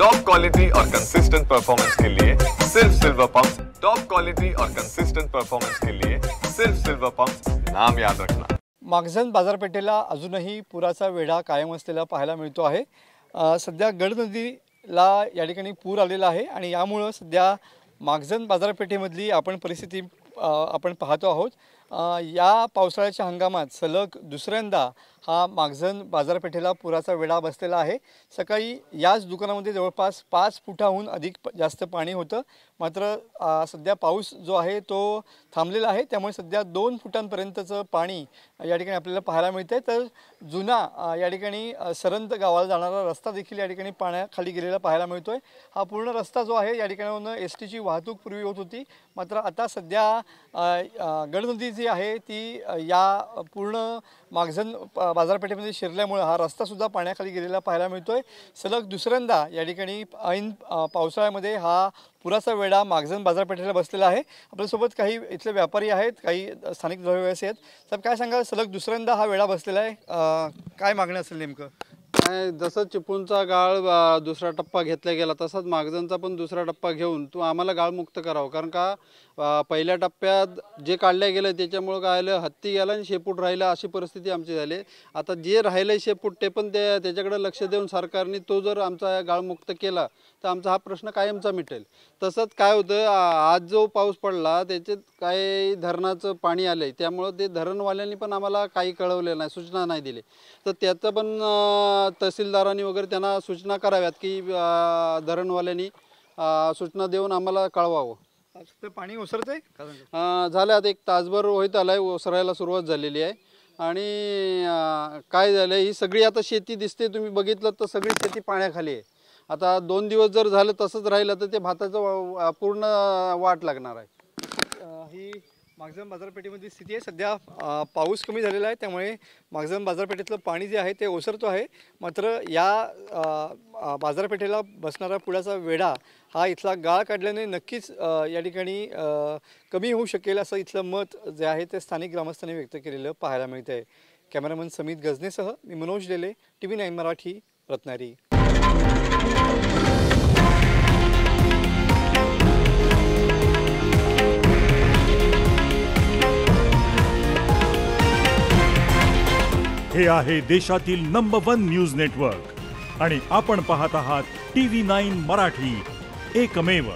Top quality और consistent performance के लिए सिर्फ सिल्वर पंप्स। टॉप क्वालिटी और कंसिस्टेंट परफॉर्मेंस के लिए सिर्फ सिल्वर पंप्स, नाम याद रखना। माखजन बाजारपेठेला अजूनही पुराचा वेढा कायम असलेला पाहायला मिळतो आहे। सध्या गड नदीला या ठिकाणी पूर आलेला आहे आणि यामुळे सध्या माखजन बाजारपेठेमधली आपण परिस्थिती आपण पाहतो आहोत। या पावसाळ्याच्या हंगामात सलग दुसऱ्यांदा हा माखजन बाजारपेठेला पुराचा वेढा बसलेला आहे। सकाळी याच दुकानामध्ये जवळपास 5 फुटाहून अधिक जास्त पाणी होतं, मात्र सध्या पाऊस जो आहे तो थांबलेला आहे, त्यामुळे सध्या 2 फुटांपर्यंतचं पाणी या ठिकाणी आपल्याला पाहायला मिळतंय। तर जुना या ठिकाणी सरंद गावाला जाणारा रस्ता देखील या ठिकाणी पाण्याखाली गेलेला पाहायला मिळतोय। हा पूर्ण रस्ता जो आहे या ठिकाणाहून एसटीची वाहतूक पूर्वी होत होती, मात्र आता सध्या गड नदी जी आहे ती या पूर्ण माखजन बाजारपेठेमध्ये शिरल्यामुळे हा रस्ता सुद्धा पाण्याखाली गेलेला पाहायला मिळतोय। सलग दुसऱ्यांदा या ठिकाणी ऐन पावसाळ्यामध्ये हा पुराचा वेढा माखजन बाजारपेठेला बसलेला आहे। आपल्यासोबत काही इथले व्यापारी आहेत, काही स्थानिक रहिवासी आहेत। साहेब, काय सांगाल, सलग दुसऱ्यांदा हा वेढा बसलेला आहे, काय मागणं असेल नेमकं? जसं चिपळूणचा गाळ दुसरा टप्पा घेतला गेला तसाच माखजनचा पण दुसरा टप्पा घेऊन तो आम्हाला गाळमुक्त करावं। कारण का पहिल्या टप्प्यात जे काढल्या गेलं त्याच्यामुळे काय आलं, हत्ती गेला आणि शेपूट राहिला अशी परिस्थिती आमची झाली। आता जे राहिलं शेपूट ते पण त्याच्याकडे लक्ष देऊन सरकारने तो जर आमचा गाळमुक्त केला तर आमचा हा प्रश्न कायमचा मिटेल। तसंच काय होतं, आज जो पाऊस पडला त्याच्यात काही धरणाचं पाणी आलंय, त्यामुळे ते धरणवाल्यांनी पण आम्हाला काही कळवलेलं नाही, सूचना नाही दिली। तर त्याचं पण तहसीलदारांनी वगैरे त्यांना सूचना कराव्यात की धरणवाल्यांनी सूचना देऊन आम्हाला कळवावं। पाणी ओसरतंय झालं, आता 1 तासभर होत आलाय, ओसरायला सुरुवात झालेली आहे। आणि काय झालं, ही सगळी आता शेती दिसते, तुम्ही बघितलं तर सगळी शेती पाण्याखाली आहे। आता 2 दिवस जर झालं तसंच राहिलं तर ते भाताचं पूर्ण वाट लागणार आहे। ही माखजन बाजारपेठेमधली स्थिती आहे। सध्या पाऊस कमी झालेला आहे, त्यामुळे माखजन बाजारपेठेतलं पाणी जे आहे ते ओसरतो आहे, मात्र या बाजारपेठेला बसणारा पुराचा वेढा हा इथला गाळ काढल्याने नक्कीच या ठिकाणी कमी होऊ शकेल असं इथलं मत जे आहे ते स्थानिक ग्रामस्थांनी व्यक्त केलेलं पाहायला मिळतं आहे। कॅमेरामन समित गजनेसह मी मनोज लेले, TV9 मराठी, रत्नागिरी। हे आहे देशातील नंबर 1 न्यूज नेटवर्क आणि आपण पाहत आहात TV9 मराठी, एकमेव।